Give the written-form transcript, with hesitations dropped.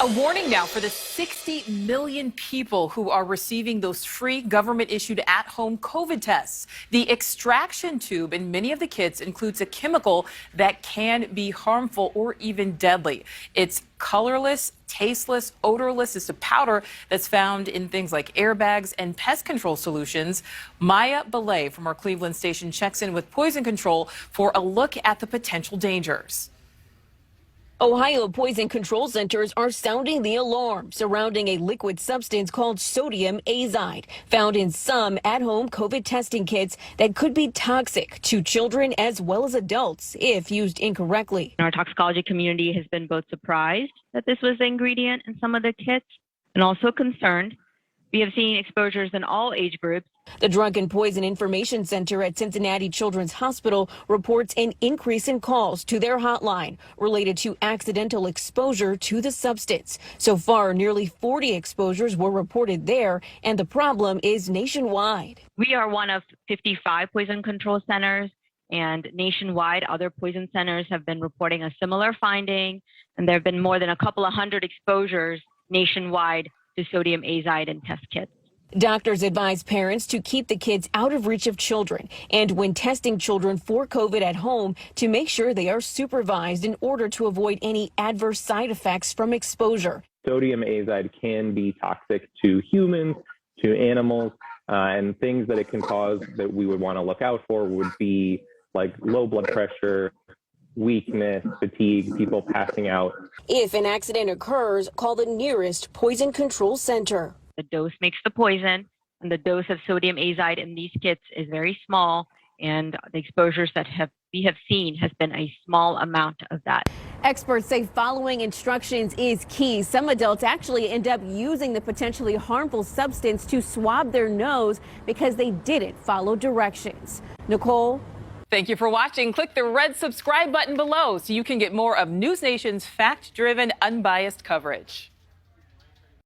A warning now for the 60 million people who are receiving those free government-issued at-home COVID tests. The extraction tube in many of the kits includes a chemical that can be harmful or even deadly. It's colorless, tasteless, odorless. It's a powder that's found in things like airbags and pest control solutions. Maya Belay from our Cleveland station checks in with Poison Control for a look at the potential dangers. Ohio Poison Control Centers are sounding the alarm surrounding a liquid substance called sodium azide, found in some at-home COVID testing kits that could be toxic to children as well as adults if used incorrectly. Our toxicology community has been both surprised that this was the ingredient in some of the kits and also concerned. We have seen exposures in all age groups. The Drug and Poison Information Center at Cincinnati Children's Hospital reports an increase in calls to their hotline related to accidental exposure to the substance. So far, nearly 40 exposures were reported there, and the problem is nationwide. We are one of 55 poison control centers, and nationwide, other poison centers have been reporting a similar finding, and there have been more than a couple of hundred exposures nationwide to sodium azide in test kits. Doctors advise parents to keep the kids out of reach of children, and when testing children for COVID at home, to make sure they are supervised in order to avoid any adverse side effects from exposure. Sodium azide can be toxic to humans, to animals, and things that it can cause that we would want to look out for would be like low blood pressure, weakness, fatigue, people passing out. If an accident occurs, call the nearest Poison Control Center. The dose makes the poison, and the dose of sodium azide in these kits is very small, and the exposures that we have seen has been a small amount of that. Experts say following instructions is key. Some adults actually end up using the potentially harmful substance to swab their nose because they didn't follow directions. Nicole? Thank you for watching. Click the red subscribe button below so you can get more of News Nation's fact-driven, unbiased coverage.